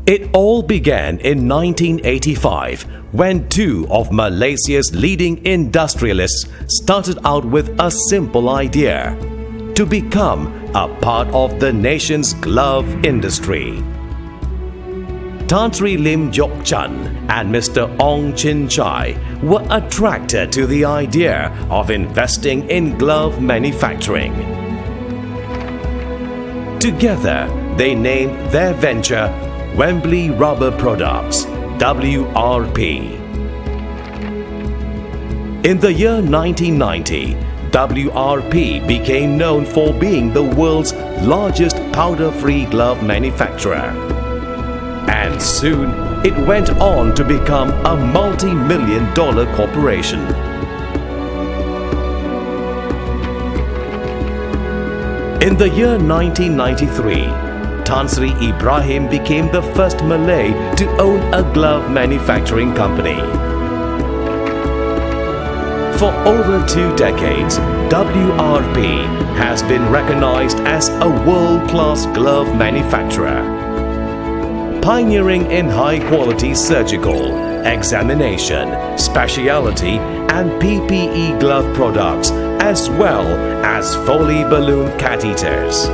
It all began in 1985 when two of Malaysia's leading industrialists started out with a simple idea: to become a part of the nation's glove industry. Tan Sri Lim Jok Chan and Mr. Ong Chin Chai were attracted to the idea of investing in glove manufacturing. Together, they named their venture Wembley Rubber Products, WRP. In the year 1990, WRP became known for being the world's largest powder-free glove manufacturer. And soon, it went on to become a multi-million-dollar corporation. In the year 1993, Tan Sri Ibrahim became the first Malay to own a glove manufacturing company. For over 2 decades, WRP has been recognized as a world-class glove manufacturer, pioneering in high-quality surgical, examination, specialty and PPE glove products, as well as Foley balloon catheters.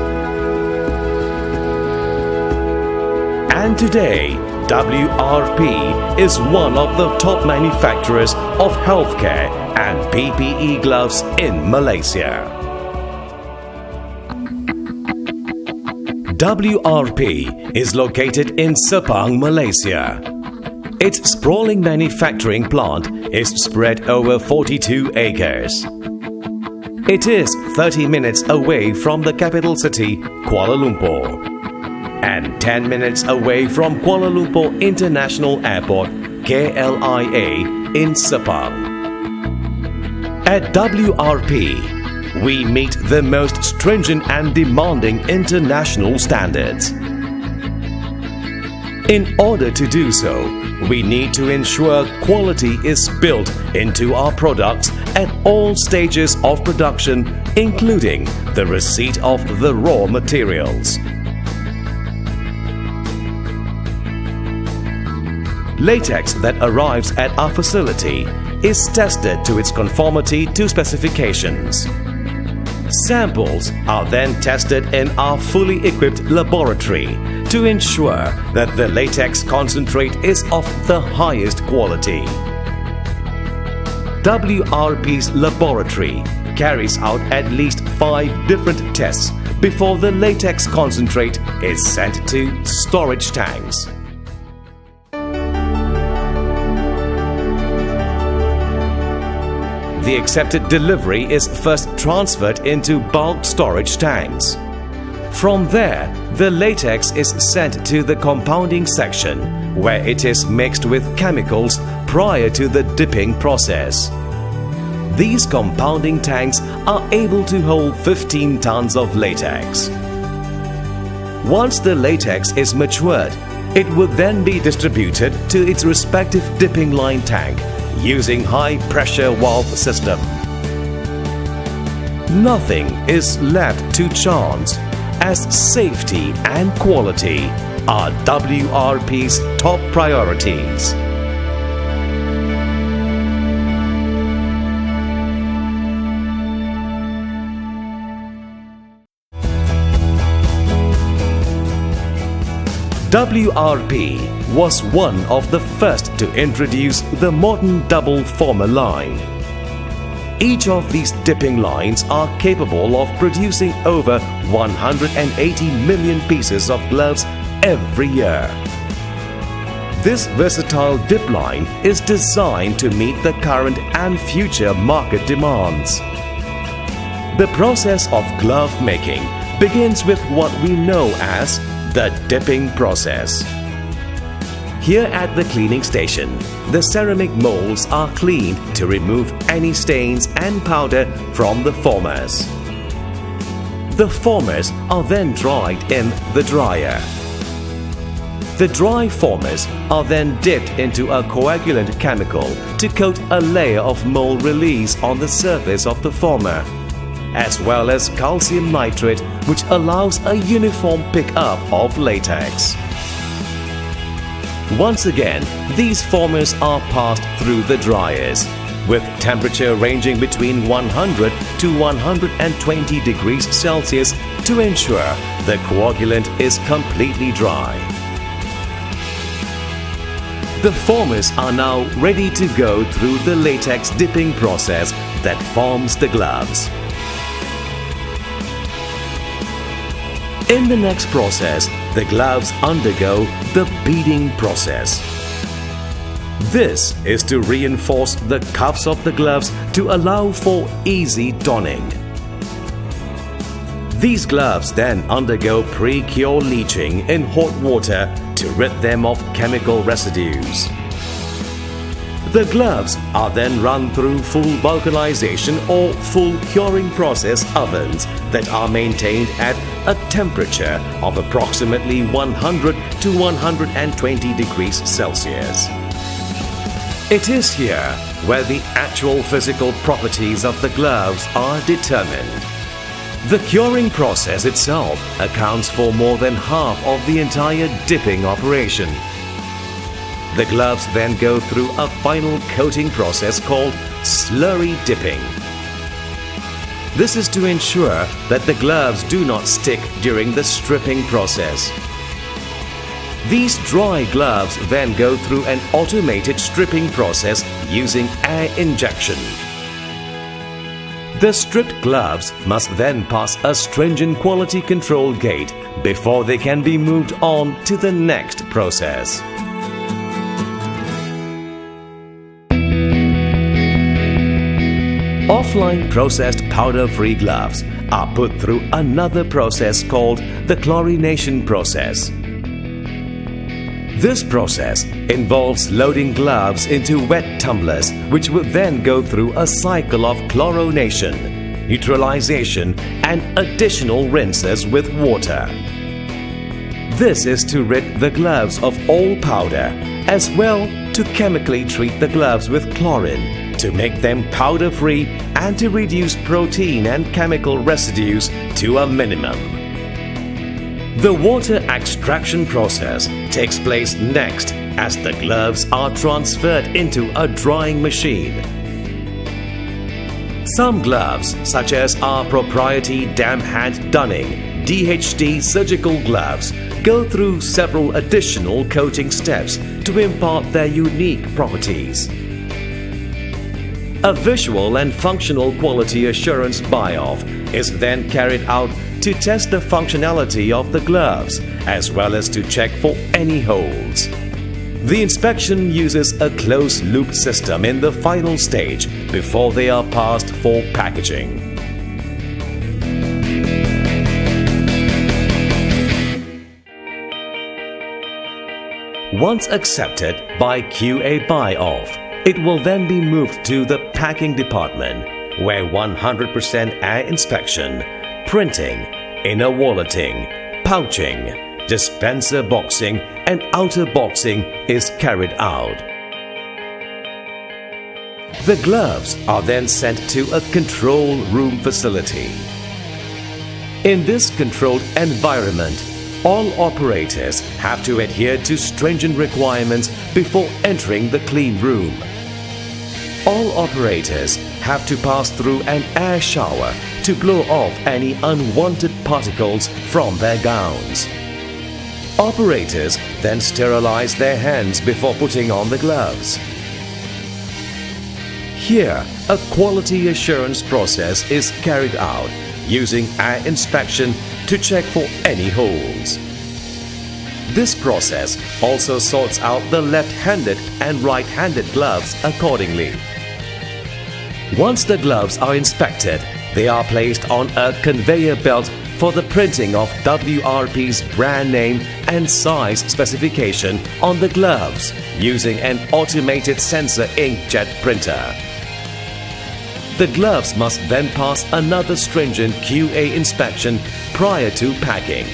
And today, WRP is one of the top manufacturers of healthcare and PPE gloves in Malaysia. WRP is located in Sepang, Malaysia. Its sprawling manufacturing plant is spread over 42 acres. It is 30 minutes away from the capital city, Kuala Lumpur, and 10 minutes away from Kuala Lumpur International Airport, KLIA, in Sepang. At WRP, we meet the most stringent and demanding international standards. In order to do so, we need to ensure quality is built into our products at all stages of production, including the receipt of the raw materials. Latex that arrives at our facility is tested to its conformity to specifications. Samples are then tested in our fully equipped laboratory to ensure that the latex concentrate is of the highest quality. WRP's laboratory carries out at least 5 different tests before the latex concentrate is sent to storage tanks. The accepted delivery is first transferred into bulk storage tanks. From there, the latex is sent to the compounding section, where it is mixed with chemicals prior to the dipping process. These compounding tanks are able to hold 15 tons of latex. Once the latex is matured, it would then be distributed to its respective dipping line tank using high-pressure valve system. Nothing is left to chance, as safety and quality are WRP's top priorities. WRP was one of the first to introduce the modern double former line. Each of these dipping lines are capable of producing over 180 million pieces of gloves every year. This versatile dip line is designed to meet the current and future market demands. The process of glove making begins with what we know as the dipping process. Here at the cleaning station, the ceramic molds are cleaned to remove any stains and powder from the formers. The formers are then dried in the dryer. The dry formers are then dipped into a coagulant chemical to coat a layer of mold release on the surface of the former, as well as calcium nitrate, which allows a uniform pickup of latex. Once again, these formers are passed through the dryers, with temperature ranging between 100 to 120 degrees Celsius to ensure the coagulant is completely dry. The formers are now ready to go through the latex dipping process that forms the gloves. In the next process, the gloves undergo the beading process. This is to reinforce the cuffs of the gloves to allow for easy donning. These gloves then undergo pre-cure leaching in hot water to rid them of chemical residues. The gloves are then run through full vulcanization or full curing process ovens that are maintained at a temperature of approximately 100 to 120 degrees Celsius. It is here where the actual physical properties of the gloves are determined. The curing process itself accounts for more than half of the entire dipping operation. The gloves then go through a final coating process called slurry dipping. This is to ensure that the gloves do not stick during the stripping process. These dry gloves then go through an automated stripping process using air injection. The stripped gloves must then pass a stringent quality control gate before they can be moved on to the next process. Offline processed powder-free gloves are put through another process called the chlorination process. This process involves loading gloves into wet tumblers, which will then go through a cycle of chlorination, neutralization, and additional rinses with water. This is to rid the gloves of all powder, as well to chemically treat the gloves with chlorine to make them powder-free and to reduce protein and chemical residues to a minimum. The water extraction process takes place next as the gloves are transferred into a drying machine. Some gloves, such as our proprietary damp hand dunning DHT surgical gloves, go through several additional coating steps to impart their unique properties. A visual and functional quality assurance buy-off is then carried out to test the functionality of the gloves, as well as to check for any holes. The inspection uses a closed-loop system in the final stage before they are passed for packaging. Once accepted by QA buy-off, it will then be moved to the packing department, where 100% air inspection, printing, inner walleting, pouching, dispenser boxing, and outer boxing is carried out. The gloves are then sent to a control room facility. In this controlled environment, all operators have to adhere to stringent requirements before entering the clean room. All operators have to pass through an air shower to blow off any unwanted particles from their gowns. Operators then sterilize their hands before putting on the gloves. Here, a quality assurance process is carried out using air inspection to check for any holes. This process also sorts out the left-handed and right-handed gloves accordingly. Once the gloves are inspected, they are placed on a conveyor belt for the printing of WRP's brand name and size specification on the gloves using an automated sensor inkjet printer. The gloves must then pass another stringent QA inspection prior to packing.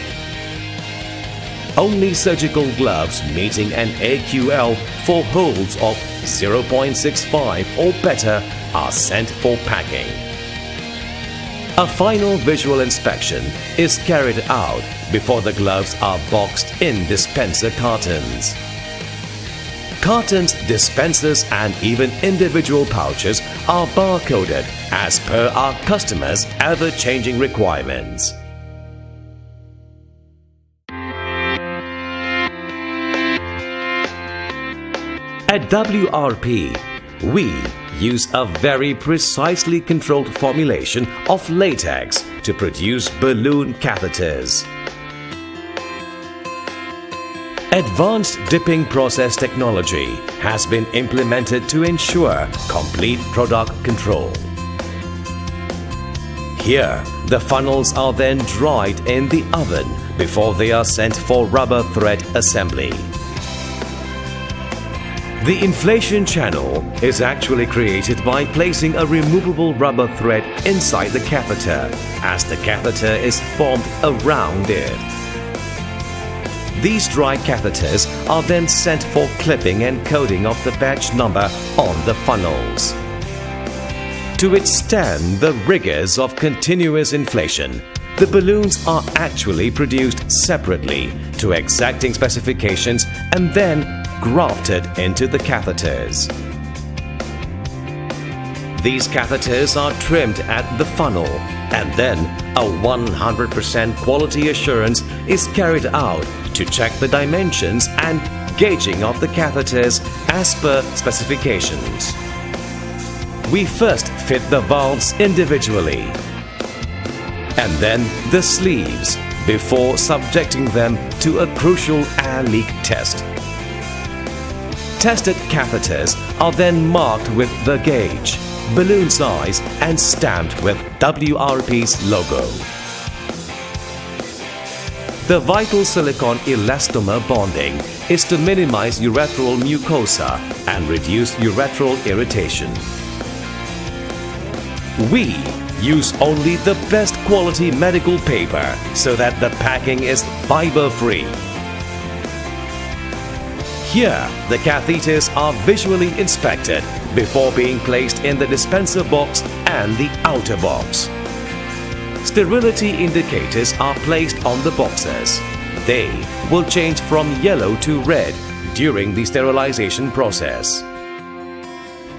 Only surgical gloves meeting an AQL for holes of 0.65 or better are sent for packing. A final visual inspection is carried out before the gloves are boxed in dispenser cartons. Cartons, dispensers and even individual pouches are barcoded as per our customers' ever-changing requirements. At WRP, we use a very precisely controlled formulation of latex to produce balloon catheters. Advanced dipping process technology has been implemented to ensure complete product control. Here, the funnels are then dried in the oven before they are sent for rubber thread assembly. The inflation channel is actually created by placing a removable rubber thread inside the catheter, as the catheter is formed around it. These dry catheters are then sent for clipping and coding of the batch number on the funnels. To withstand the rigors of continuous inflation, the balloons are actually produced separately to exacting specifications and then grafted into the catheters. These catheters are trimmed at the funnel, and then a 100% quality assurance is carried out to check the dimensions and gauging of the catheters as per specifications. We first fit the valves individually, and then the sleeves before subjecting them to a crucial air leak test. Tested catheters are then marked with the gauge, balloon size and stamped with WRP's logo. The vital silicone elastomer bonding is to minimize urethral mucosa and reduce urethral irritation. We use only the best quality medical paper so that the packing is fiber-free. Here, the catheters are visually inspected before being placed in the dispenser box and the outer box. Sterility indicators are placed on the boxes. They will change from yellow to red during the sterilization process.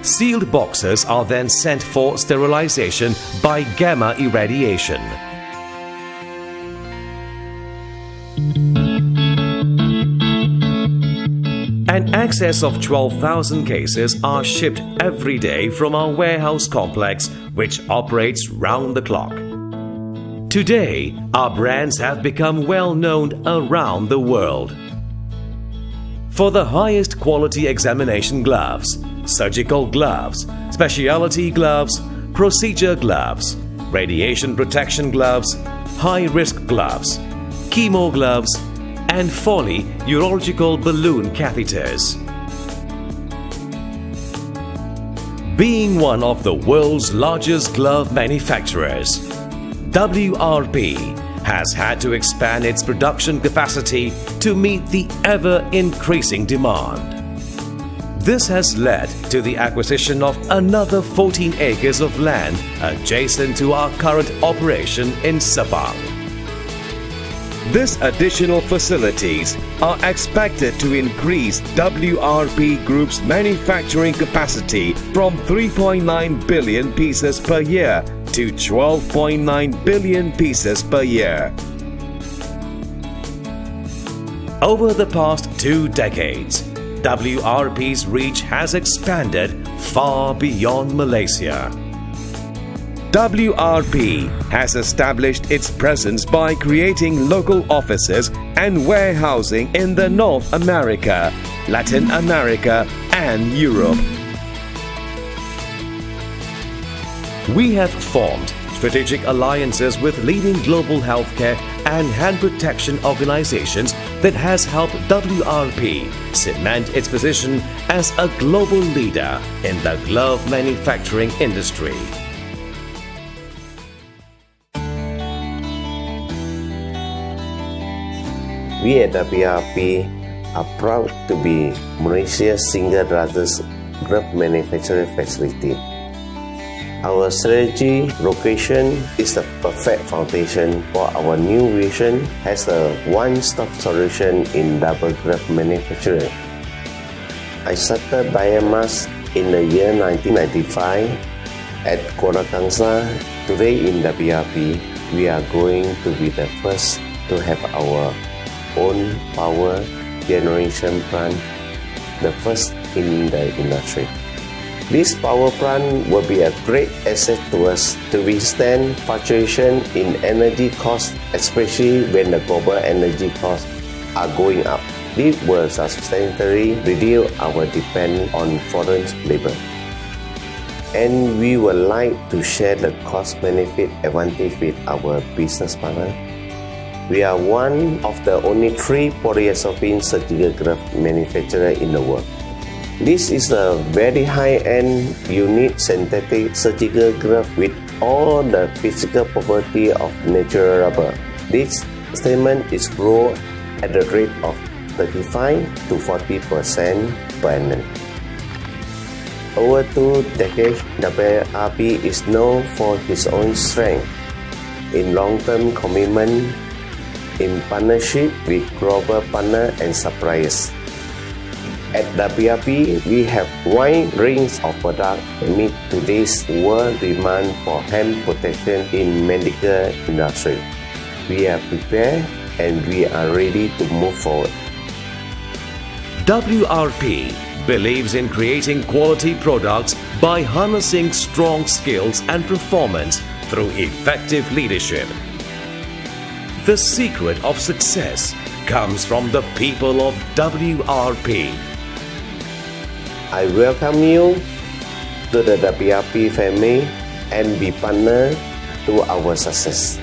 Sealed boxes are then sent for sterilization by gamma irradiation. An excess of 12,000 cases are shipped every day from our warehouse complex, which operates round the clock. Today, our brands have become well known around the world. For the highest quality examination gloves, surgical gloves, specialty gloves, procedure gloves, radiation protection gloves, high-risk gloves, chemo gloves, and Foley urological balloon catheters. Being one of the world's largest glove manufacturers, WRP has had to expand its production capacity to meet the ever-increasing demand. This has led to the acquisition of another 14 acres of land adjacent to our current operation in Sabang. These additional facilities are expected to increase WRP Group's manufacturing capacity from 3.9 billion pieces per year to 12.9 billion pieces per year. Over the past 2 decades, WRP's reach has expanded far beyond Malaysia. WRP has established its presence by creating local offices and warehousing in the North America, Latin America, and Europe. We have formed strategic alliances with leading global healthcare and hand protection organizations that has helped WRP cement its position as a global leader in the glove manufacturing industry. We at WRP are proud to be Malaysia's single largest glove manufacturing facility. Our strategy location is the perfect foundation for our new vision as a one-stop solution in double glove manufacturing. I started biomass in the year 1995 at Kuala Kangsar. Today in WRP, we are going to be the first to have our own power generation plant, the first in the industry. This power plant will be a great asset to us to withstand fluctuation in energy costs, especially when the global energy costs are going up. This will substantially reduce our dependence on foreign labor. And we would like to share the cost-benefit advantage with our business partner. We are one of the only 3 polyethylene surgical glove manufacturers in the world. This is a very high-end, unique synthetic surgical glove with all the physical properties of natural rubber. This segment is grown at the rate of 35 to 40% per annum. Over 2 decades, WRP is known for its own strength in long-term commitment, in partnership with global partners and suppliers. At WRP, we have wide range of products that meet today's world demand for hand protection in medical industry. We are prepared and we are ready to move forward. WRP believes in creating quality products by harnessing strong skills and performance through effective leadership. The secret of success comes from the people of WRP. I welcome you to the WRP family and be partner to our success.